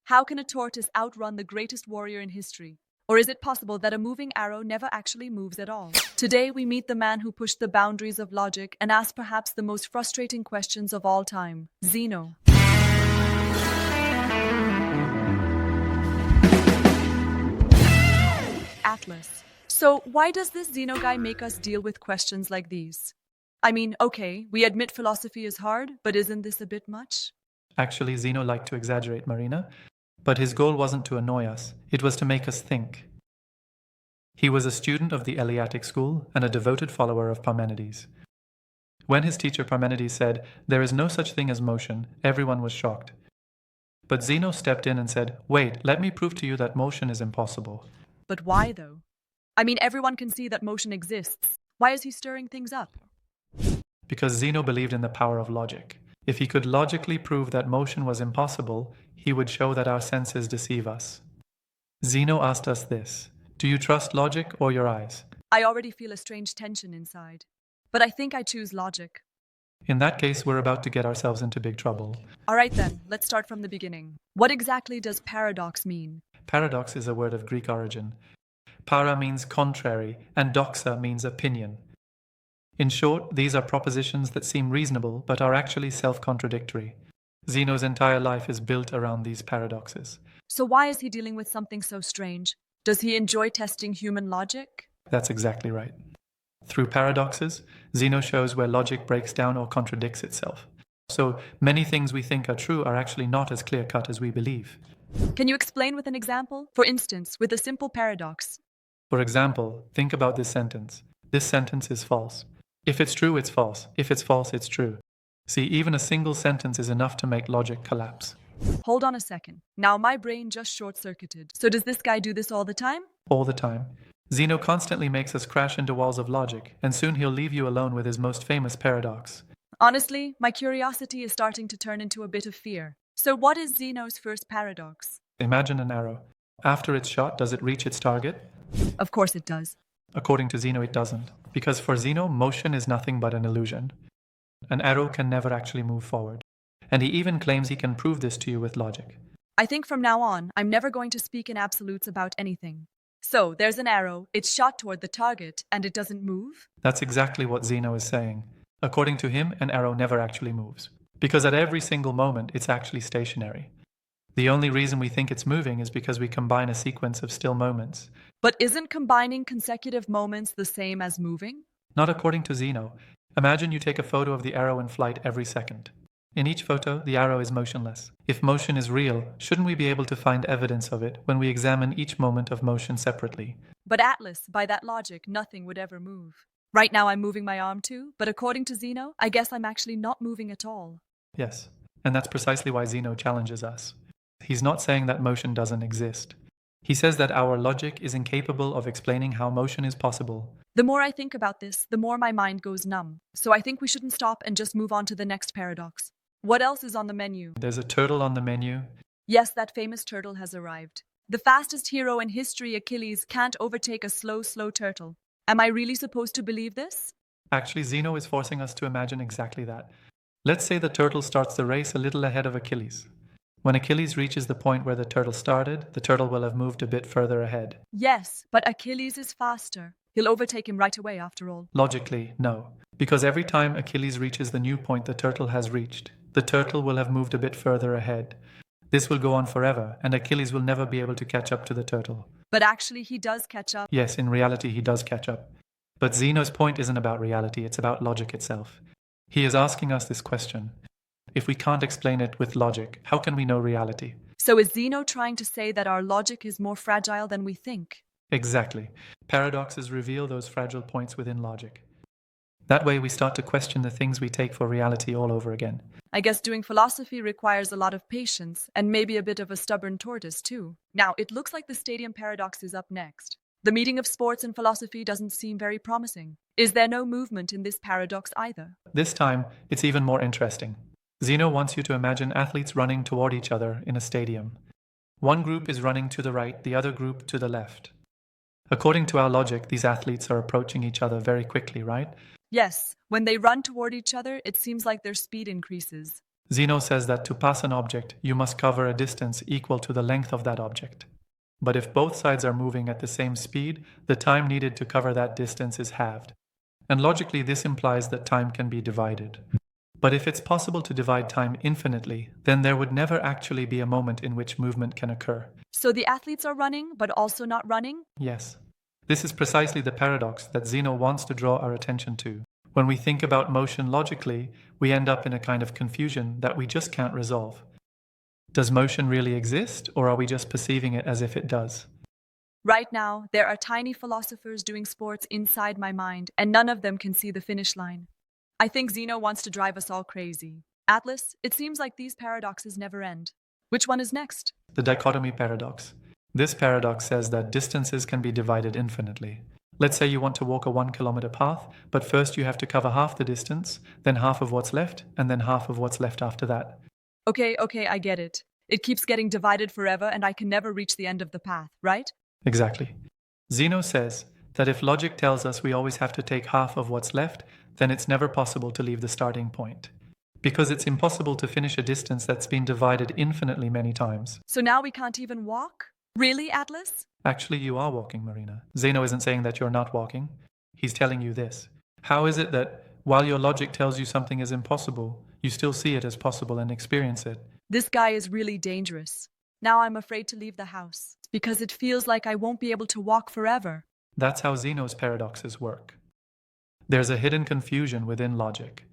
How can a tortoise outrun the greatest warrior in history? Or is it possible that a moving arrow never actually moves at all? Today we meet the man who pushed the boundaries of logic and asked perhaps the most frustrating questions of all time, Zeno. Atlas. So why does this Zeno guy make us deal with questions like these? I mean, okay, we admit philosophy is hard, but isn't this a bit much? Actually, Zeno liked to exaggerate, Marina, but his goal wasn't to annoy us, it was to make us think. He was a student of the Eleatic school and a devoted follower of Parmenides. When his teacher Parmenides said, "There is no such thing as motion," everyone was shocked. But Zeno stepped in and said, "Wait, let me prove to you that motion is impossible." But why, though? I mean, everyone can see that motion exists. Why is he stirring things up? Because Zeno believed in the power of logic. If he could logically prove that motion was impossible, he would show that our senses deceive us. Zeno asked us this: do you trust logic or your eyes? I already feel a strange tension inside. But I think I choose logic. In that case, we're about to get ourselves into big trouble. All right then, let's start from the beginning. What exactly does paradox mean? Paradox is a word of Greek origin. Para means contrary, and doxa means opinion. In short, these are propositions that seem reasonable but are actually self-contradictory. Zeno's entire life is built around these paradoxes. So why is he dealing with something so strange? Does he enjoy testing human logic? That's exactly right. Through paradoxes, Zeno shows where logic breaks down or contradicts itself. So many things we think are true are actually not as clear-cut as we believe. Can you explain with an example? For instance, with a simple paradox. For example, think about this sentence. This sentence is false. If it's true, it's false. If it's false, it's true. See, even a single sentence is enough to make logic collapse. Hold on a second. Now my brain just short-circuited. So does this guy do this all the time? All the time. Zeno constantly makes us crash into walls of logic, and soon he'll leave you alone with his most famous paradox. Honestly, my curiosity is starting to turn into a bit of fear. So what is Zeno's first paradox? Imagine an arrow. After it's shot, does it reach its target? Of course it does. According to Zeno, it doesn't. Because for Zeno, motion is nothing but an illusion. An arrow can never actually move forward. And he even claims he can prove this to you with logic. I think from now on, I'm never going to speak in absolutes about anything. So, there's an arrow, it's shot toward the target, and it doesn't move? That's exactly what Zeno is saying. According to him, an arrow never actually moves. Because at every single moment, it's actually stationary. The only reason we think it's moving is because we combine a sequence of still moments. But isn't combining consecutive moments the same as moving? Not according to Zeno. Imagine you take a photo of the arrow in flight every second. In each photo, the arrow is motionless. If motion is real, shouldn't we be able to find evidence of it when we examine each moment of motion separately? But Atlas, by that logic, nothing would ever move. Right now I'm moving my arm too, but according to Zeno, I guess I'm actually not moving at all. Yes, and that's precisely why Zeno challenges us. He's not saying that motion doesn't exist. He says that our logic is incapable of explaining how motion is possible. The more I think about this, the more my mind goes numb. So I think we shouldn't stop and just move on to the next paradox. What else is on the menu? There's a turtle on the menu. Yes, that famous turtle has arrived. The fastest hero in history, Achilles, can't overtake a slow turtle. Am I really supposed to believe this? Actually, Zeno is forcing us to imagine exactly that. Let's say the turtle starts the race a little ahead of Achilles. When Achilles reaches the point where the turtle started, the turtle will have moved a bit further ahead. Yes, but Achilles is faster. He'll overtake him right away after all. Logically, no. Because every time Achilles reaches the new point the turtle has reached, the turtle will have moved a bit further ahead. This will go on forever, and Achilles will never be able to catch up to the turtle. But actually he does catch up. Yes, in reality he does catch up. But Zeno's point isn't about reality, it's about logic itself. He is asking us this question. If we can't explain it with logic, how can we know reality? So is Zeno trying to say that our logic is more fragile than we think? Exactly. Paradoxes reveal those fragile points within logic. That way we start to question the things we take for reality all over again. I guess doing philosophy requires a lot of patience and maybe a bit of a stubborn tortoise too. Now, it looks like the stadium paradox is up next. The meeting of sports and philosophy doesn't seem very promising. Is there no movement in this paradox either? This time, it's even more interesting. Zeno wants you to imagine athletes running toward each other in a stadium. One group is running to the right, the other group to the left. According to our logic, these athletes are approaching each other very quickly, right? Yes, when they run toward each other, it seems like their speed increases. Zeno says that to pass an object, you must cover a distance equal to the length of that object. But if both sides are moving at the same speed, the time needed to cover that distance is halved. And logically, this implies that time can be divided. But if it's possible to divide time infinitely, then there would never actually be a moment in which movement can occur. So the athletes are running, but also not running? Yes. This is precisely the paradox that Zeno wants to draw our attention to. When we think about motion logically, we end up in a kind of confusion that we just can't resolve. Does motion really exist, or are we just perceiving it as if it does? Right now, there are tiny philosophers doing sports inside my mind, and none of them can see the finish line. I think Zeno wants to drive us all crazy. Atlas, it seems like these paradoxes never end. Which one is next? The dichotomy paradox. This paradox says that distances can be divided infinitely. Let's say you want to walk a 1 kilometer path, but first you have to cover half the distance, then half of what's left, and then half of what's left after that. Okay, I get it. It keeps getting divided forever and I can never reach the end of the path, right? Exactly. Zeno says that if logic tells us we always have to take half of what's left, then it's never possible to leave the starting point. Because it's impossible to finish a distance that's been divided infinitely many times. So now we can't even walk? Really, Atlas? Actually, you are walking, Marina. Zeno isn't saying that you're not walking. He's telling you this. How is it that while your logic tells you something is impossible, you still see it as possible and experience it? This guy is really dangerous. Now I'm afraid to leave the house because it feels like I won't be able to walk forever. That's how Zeno's paradoxes work. There's a hidden confusion within logic.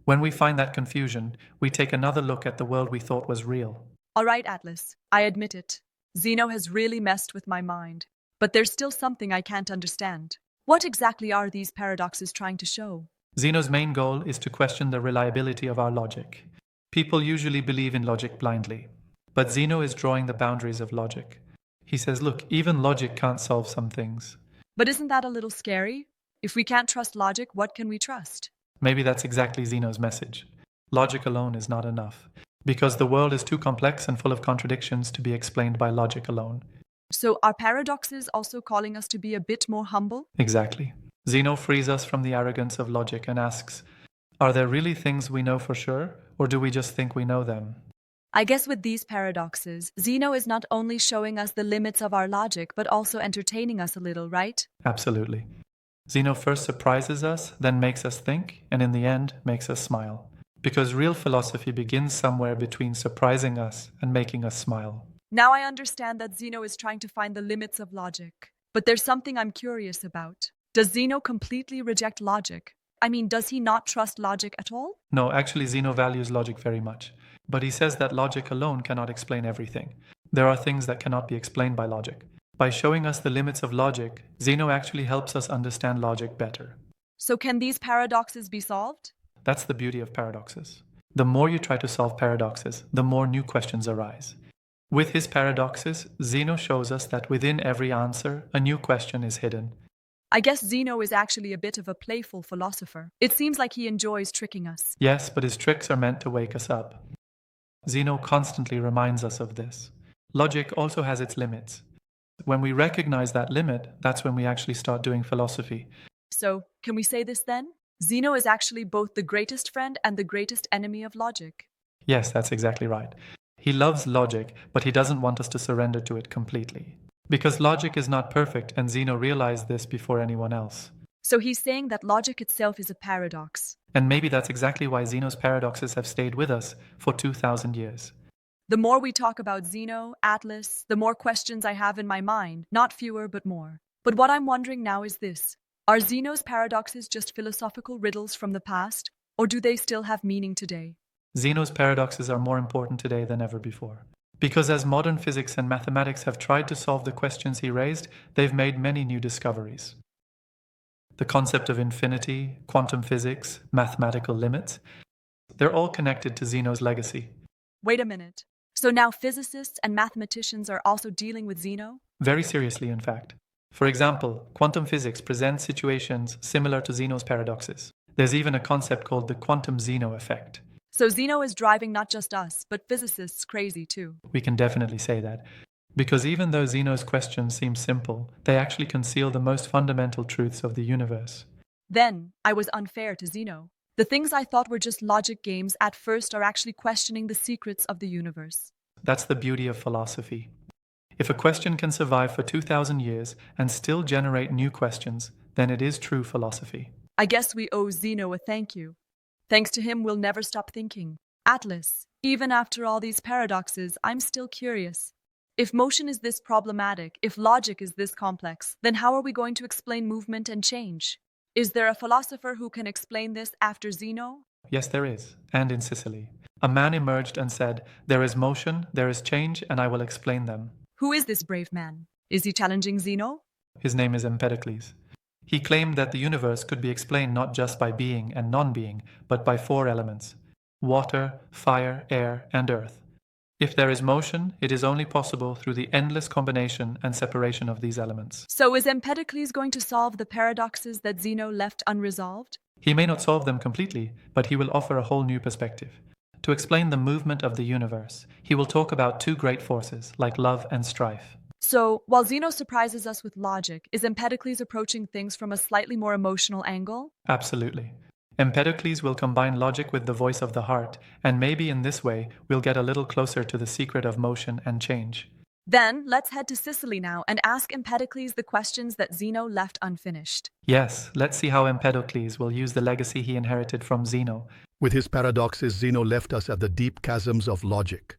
When we find that confusion, we take another look at the world we thought was real. All right, Atlas, I admit it. Zeno has really messed with my mind. But there's still something I can't understand. What exactly are these paradoxes trying to show? Zeno's main goal is to question the reliability of our logic. People usually believe in logic blindly, but Zeno is drawing the boundaries of logic. He says, look, even logic can't solve some things. But isn't that a little scary? If we can't trust logic, what can we trust? Maybe that's exactly Zeno's message. Logic alone is not enough, because the world is too complex and full of contradictions to be explained by logic alone. So are paradoxes also calling us to be a bit more humble? Exactly. Zeno frees us from the arrogance of logic and asks, are there really things we know for sure, or do we just think we know them? I guess with these paradoxes, Zeno is not only showing us the limits of our logic, but also entertaining us a little, right? Absolutely. Zeno first surprises us, then makes us think, and in the end, makes us smile. Because real philosophy begins somewhere between surprising us and making us smile. Now I understand that Zeno is trying to find the limits of logic. But there's something I'm curious about. Does Zeno completely reject logic? I mean, does he not trust logic at all? No, actually, Zeno values logic very much. But he says that logic alone cannot explain everything. There are things that cannot be explained by logic. By showing us the limits of logic, Zeno actually helps us understand logic better. So can these paradoxes be solved? That's the beauty of paradoxes. The more you try to solve paradoxes, the more new questions arise. With his paradoxes, Zeno shows us that within every answer, a new question is hidden. I guess Zeno is actually a bit of a playful philosopher. It seems like he enjoys tricking us. Yes, but his tricks are meant to wake us up. Zeno constantly reminds us of this. Logic also has its limits. When we recognize that limit, that's when we actually start doing philosophy. So, can we say this then? Zeno is actually both the greatest friend and the greatest enemy of logic. Yes, that's exactly right. He loves logic, but he doesn't want us to surrender to it completely. Because logic is not perfect, and Zeno realized this before anyone else. So he's saying that logic itself is a paradox. And maybe that's exactly why Zeno's paradoxes have stayed with us for 2,000 years. The more we talk about Zeno, Atlas, the more questions I have in my mind, not fewer but more. But what I'm wondering now is this. Are Zeno's paradoxes just philosophical riddles from the past, or do they still have meaning today? Zeno's paradoxes are more important today than ever before. Because as modern physics and mathematics have tried to solve the questions he raised, they've made many new discoveries. The concept of infinity, quantum physics, mathematical limits, they're all connected to Zeno's legacy. Wait a minute. So now physicists and mathematicians are also dealing with Zeno? Very seriously, in fact. For example, quantum physics presents situations similar to Zeno's paradoxes. There's even a concept called the quantum Zeno effect. So Zeno is driving not just us, but physicists crazy too. We can definitely say that. Because even though Zeno's questions seem simple, they actually conceal the most fundamental truths of the universe. Then, I was unfair to Zeno. The things I thought were just logic games at first are actually questioning the secrets of the universe. That's the beauty of philosophy. If a question can survive for 2,000 years and still generate new questions, then it is true philosophy. I guess we owe Zeno a thank you. Thanks to him, we'll never stop thinking. Atlas, even after all these paradoxes, I'm still curious. If motion is this problematic, if logic is this complex, then how are we going to explain movement and change? Is there a philosopher who can explain this after Zeno? Yes, there is, and in Sicily. A man emerged and said, "There is motion, there is change, and I will explain them." Who is this brave man? Is he challenging Zeno? His name is Empedocles. He claimed that the universe could be explained not just by being and non-being, but by 4 elements: water, fire, air, and earth. If there is motion, it is only possible through the endless combination and separation of these elements. So is Empedocles going to solve the paradoxes that Zeno left unresolved? He may not solve them completely, but he will offer a whole new perspective. To explain the movement of the universe, he will talk about 2 great forces, like love and strife. So, while Zeno surprises us with logic, is Empedocles approaching things from a slightly more emotional angle? Absolutely. Empedocles will combine logic with the voice of the heart, and maybe in this way we'll get a little closer to the secret of motion and change. Then, let's head to Sicily now and ask Empedocles the questions that Zeno left unfinished. Yes, let's see how Empedocles will use the legacy he inherited from Zeno. With his paradoxes, Zeno left us at the deep chasms of logic.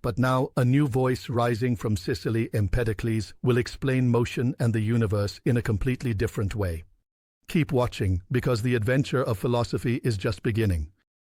But now, a new voice rising from Sicily, Empedocles, will explain motion and the universe in a completely different way. Keep watching, because the adventure of philosophy is just beginning.